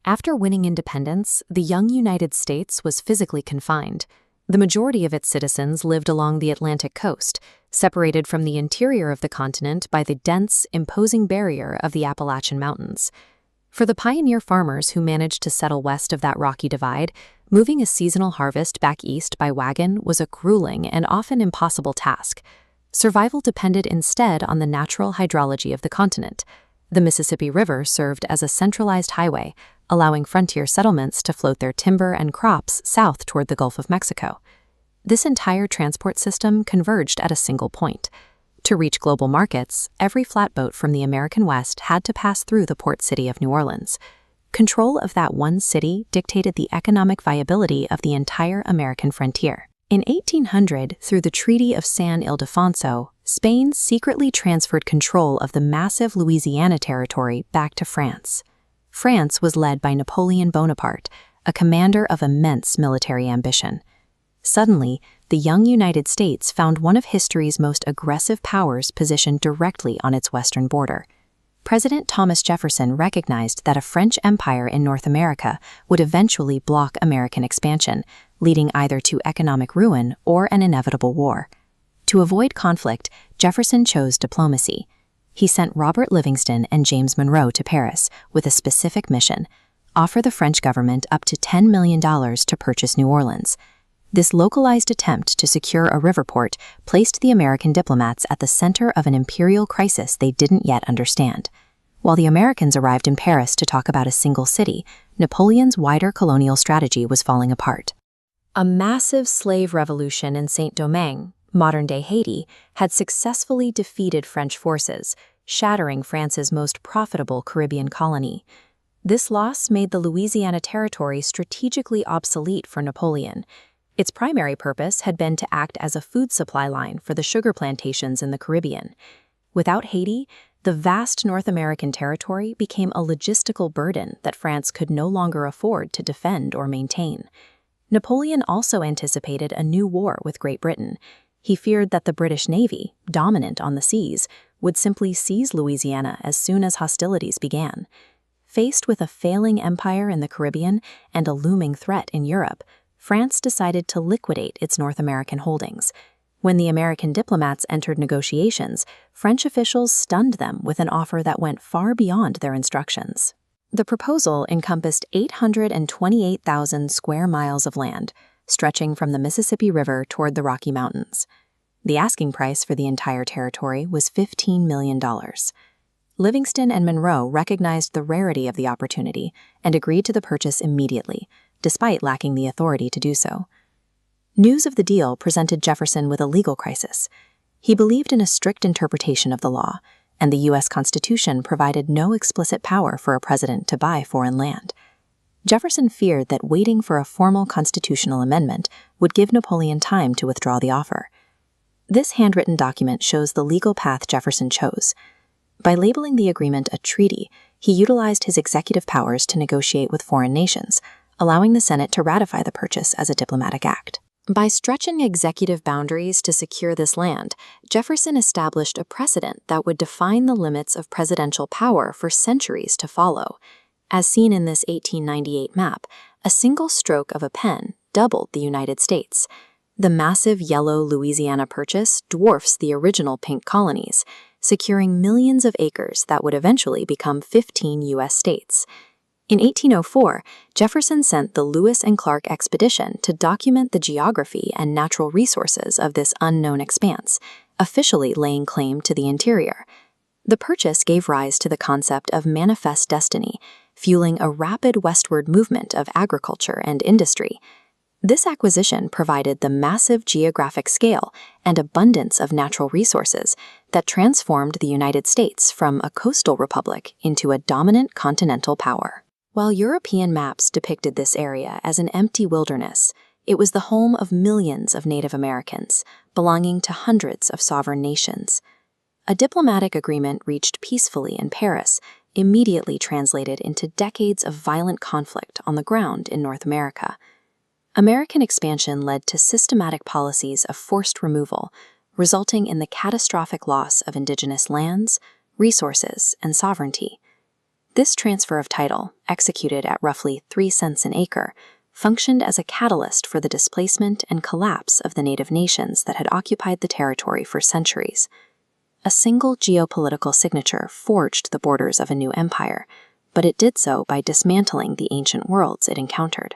After winning independence, the young United States was physically confined. The majority of its citizens lived along the Atlantic coast, separated from the interior of the continent by the dense, imposing barrier of the Appalachian Mountains. For the pioneer farmers who managed to settle west of that rocky divide, moving a seasonal harvest back east by wagon was a grueling and often impossible task. Survival depended instead on the natural hydrology of the continent. The Mississippi River served as a centralized highway, allowing frontier settlements to float their timber and crops south toward the Gulf of Mexico. This entire transport system converged at a single point. To reach global markets, every flatboat from the American West had to pass through the port city of New Orleans. Control of that one city dictated the economic viability of the entire American frontier. In 1800, through the Treaty of San Ildefonso, Spain secretly transferred control of the massive Louisiana territory back to France. France was led by Napoleon Bonaparte, a commander of immense military ambition. Suddenly, the young United States found one of history's most aggressive powers positioned directly on its western border. President Thomas Jefferson recognized that a French empire in North America would eventually block American expansion, leading either to economic ruin or an inevitable war. To avoid conflict, Jefferson chose diplomacy. He sent Robert Livingston and James Monroe to Paris with a specific mission: offer the French government up to $10 million to purchase New Orleans. This localized attempt to secure a river port placed the American diplomats at the center of an imperial crisis they didn't yet understand. While the Americans arrived in Paris to talk about a single city, Napoleon's wider colonial strategy was falling apart. A massive slave revolution in Saint-Domingue, modern-day Haiti, had successfully defeated French forces, shattering France's most profitable Caribbean colony. This loss made the Louisiana Territory strategically obsolete for Napoleon. Its primary purpose had been to act as a food supply line for the sugar plantations in the Caribbean. Without Haiti, the vast North American territory became a logistical burden that France could no longer afford to defend or maintain. Napoleon also anticipated a new war with Great Britain. He feared that the British Navy, dominant on the seas, would simply seize Louisiana as soon as hostilities began. Faced with a failing empire in the Caribbean and a looming threat in Europe, France decided to liquidate its North American holdings. When the American diplomats entered negotiations, French officials stunned them with an offer that went far beyond their instructions. The proposal encompassed 828,000 square miles of land, stretching from the Mississippi River toward the Rocky Mountains. The asking price for the entire territory was $15 million. Livingston and Monroe recognized the rarity of the opportunity and agreed to the purchase immediately, despite lacking the authority to do so. News of the deal presented Jefferson with a legal crisis. He believed in a strict interpretation of the law, and the U.S. Constitution provided no explicit power for a president to buy foreign land. Jefferson feared that waiting for a formal constitutional amendment would give Napoleon time to withdraw the offer. This handwritten document shows the legal path Jefferson chose. By labeling the agreement a treaty, he utilized his executive powers to negotiate with foreign nations, allowing the Senate to ratify the purchase as a diplomatic act. By stretching executive boundaries to secure this land, Jefferson established a precedent that would define the limits of presidential power for centuries to follow. As seen in this 1898 map, a single stroke of a pen doubled the United States. The massive yellow Louisiana Purchase dwarfs the original pink colonies, securing millions of acres that would eventually become 15 U.S. states. In 1804, Jefferson sent the Lewis and Clark expedition to document the geography and natural resources of this unknown expanse, officially laying claim to the interior. The purchase gave rise to the concept of manifest destiny, fueling a rapid westward movement of agriculture and industry. This acquisition provided the massive geographic scale and abundance of natural resources that transformed the United States from a coastal republic into a dominant continental power. While European maps depicted this area as an empty wilderness, it was the home of millions of Native Americans, belonging to hundreds of sovereign nations. A diplomatic agreement reached peacefully in Paris immediately translated into decades of violent conflict on the ground in North America. American expansion led to systematic policies of forced removal, resulting in the catastrophic loss of indigenous lands, resources, and sovereignty. This transfer of title, executed at roughly 3 cents an acre, functioned as a catalyst for the displacement and collapse of the native nations that had occupied the territory for centuries. A single geopolitical signature forged the borders of a new empire, but it did so by dismantling the ancient worlds it encountered.